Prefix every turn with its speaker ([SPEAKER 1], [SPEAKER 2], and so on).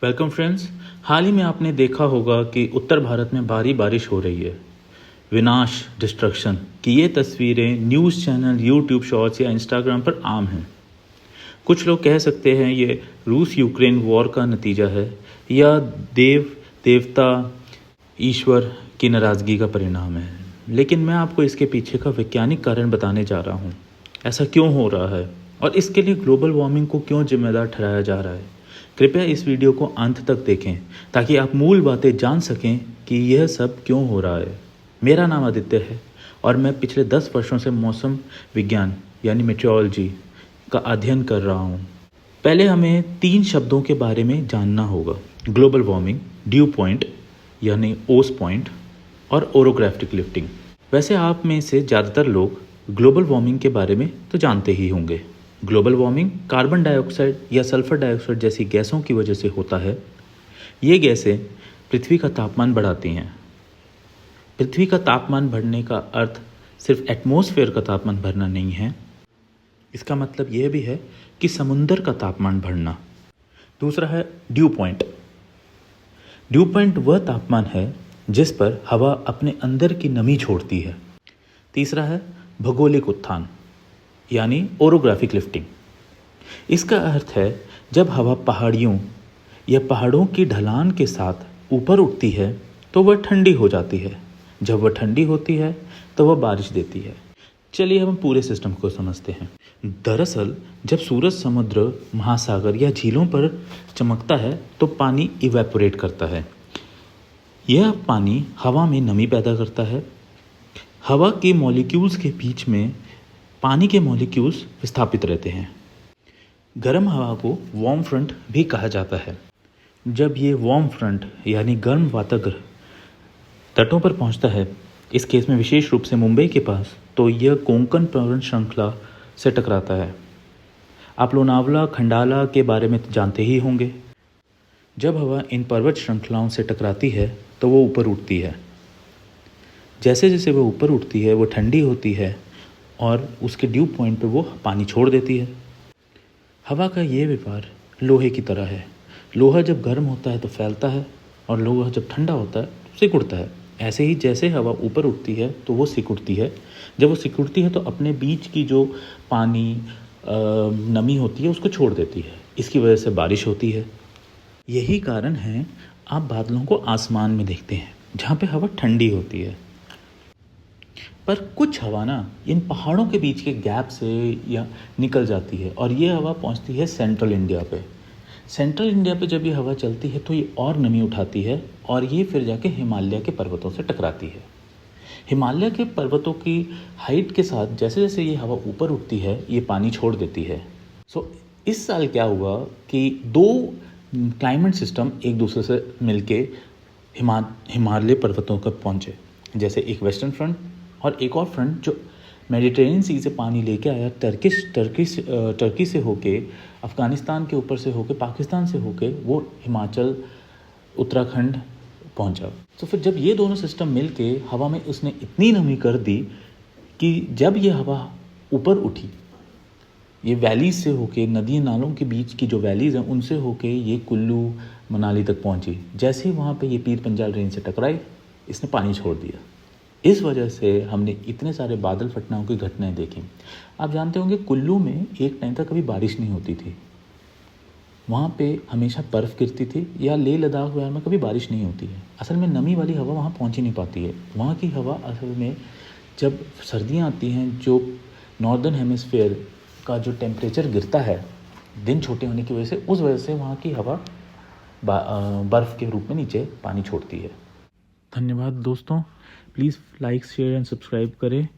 [SPEAKER 1] Welcome friends. हाल ही में आपने देखा होगा कि उत्तर भारत में भारी बारिश हो रही है। विनाश, डिस्ट्रक्शन की ये तस्वीरें न्यूज़ चैनल, यूट्यूब शॉर्ट्स या इंस्टाग्राम पर आम हैं। कुछ लोग कह सकते हैं ये रूस यूक्रेन वॉर का नतीजा है या देवता ईश्वर की नाराज़गी का परिणाम है। लेकिन मैं आपको इसके पीछे का वैज्ञानिक कारण बताने जा रहा हूँ। ऐसा क्यों हो रहा है और इसके लिए ग्लोबल वार्मिंग को क्यों जिम्मेदार ठहराया जा रहा है। कृपया इस वीडियो को अंत तक देखें ताकि आप मूल बातें जान सकें कि यह सब क्यों हो रहा है। मेरा नाम आदित्य है और मैं पिछले 10 वर्षों से मौसम विज्ञान यानी मेट्रोलॉजी का अध्ययन कर रहा हूँ। पहले हमें 3 शब्दों के बारे में जानना होगा: ग्लोबल वार्मिंग, ड्यू पॉइंट यानी ओस पॉइंट और ओरोग्राफिक लिफ्टिंग। वैसे आप में से ज़्यादातर लोग ग्लोबल वार्मिंग के बारे में तो जानते ही होंगे। ग्लोबल वार्मिंग कार्बन डाइऑक्साइड या सल्फर डाइऑक्साइड जैसी गैसों की वजह से होता है। ये गैसें पृथ्वी का तापमान बढ़ाती हैं। पृथ्वी का तापमान बढ़ने का अर्थ सिर्फ एटमॉस्फेयर का तापमान बढ़ना नहीं है, इसका मतलब यह भी है कि समुद्र का तापमान बढ़ना। दूसरा है ड्यू पॉइंट। ड्यू पॉइंट वह तापमान है जिस पर हवा अपने अंदर की नमी छोड़ती है। तीसरा है भौगोलिक उत्थान यानी ओरोग्राफिक लिफ्टिंग। इसका अर्थ है जब हवा पहाड़ियों या पहाड़ों की ढलान के साथ ऊपर उठती है तो वह ठंडी हो जाती है। जब वह ठंडी होती है तो वह बारिश देती है। चलिए हम पूरे सिस्टम को समझते हैं। दरअसल जब सूरज समुद्र, महासागर या झीलों पर चमकता है तो पानी इवेपोरेट करता है। यह पानी हवा में नमी पैदा करता है। हवा के मॉलिक्यूल्स के बीच में पानी के मॉलिक्यूल्स विस्थापित रहते हैं। गर्म हवा को वार्म फ्रंट भी कहा जाता है। जब ये वार्म फ्रंट यानी गर्म वातावरण तटों पर पहुंचता है, इस केस में विशेष रूप से मुंबई के पास, तो यह कोंकण पर्वत श्रृंखला से टकराता है। आप लोनावला, खंडाला के बारे में जानते ही होंगे। जब हवा इन पर्वत श्रृंखलाओं से टकराती है तो वो ऊपर उठती है। जैसे जैसे वो ऊपर उठती है वो ठंडी होती है और उसके ड्यू पॉइंट पे वो पानी छोड़ देती है। हवा का ये व्यवहार लोहे की तरह है। लोहा जब गर्म होता है तो फैलता है और लोहा जब ठंडा होता है तो सिकुड़ता है। ऐसे ही जैसे हवा ऊपर उठती है तो वो सिकुड़ती है। जब वो सिकुड़ती है तो अपने बीच की जो पानी नमी होती है उसको छोड़ देती है। इसकी वजह से बारिश होती है। यही कारण है आप बादलों को आसमान में देखते हैं जहाँ पे हवा ठंडी होती है। पर कुछ हवा ना इन पहाड़ों के बीच के गैप से या निकल जाती है और ये हवा पहुंचती है सेंट्रल इंडिया पे। सेंट्रल इंडिया पे जब ये हवा चलती है तो ये और नमी उठाती है और ये फिर जाके हिमालय के पर्वतों से टकराती है। हिमालय के पर्वतों की हाइट के साथ जैसे जैसे ये हवा ऊपर उठती है ये पानी छोड़ देती है। इस साल क्या हुआ कि 2 क्लाइमेट सिस्टम एक दूसरे से मिलके हिमालय पर्वतों तक पहुँचे। जैसे एक वेस्टर्न फ्रंट और एक और फ्रंट जो मेडिटेरेनियन सी से पानी लेके आया टर्की से होके, अफ़गानिस्तान के ऊपर से होके, पाकिस्तान से होके वो हिमाचल, उत्तराखंड पहुंचा। तो फिर जब ये दोनों सिस्टम मिलके हवा में उसने इतनी नमी कर दी कि जब ये हवा ऊपर उठी, ये वैलीज से होके, नदी नालों के बीच की जो वैलीज हैं उनसे होके ये कुल्लू मनाली तक पहुंची। जैसे ही वहाँ पे ये पीर पंजाल रेंज से टकराई, इसने पानी छोड़ दिया। इस वजह से हमने इतने सारे बादल फटनाओं की घटनाएं देखी। आप जानते होंगे कुल्लू में एक टाइम तक कभी बारिश नहीं होती थी। वहाँ पे हमेशा बर्फ़ गिरती थी या लेह लद्दाख वगैरह में कभी बारिश नहीं होती है। असल में नमी वाली हवा वहाँ पहुँच ही नहीं पाती है। वहाँ की हवा असल में जब सर्दियाँ आती हैं, जो नॉर्दर्न हेमिस्फेयर का जो टेम्परेचर गिरता है दिन छोटे होने की वजह से, उस वजह से वहाँ की हवा बर्फ़ के रूप में नीचे पानी छोड़ती है। धन्यवाद दोस्तों। Please like, share and subscribe करें।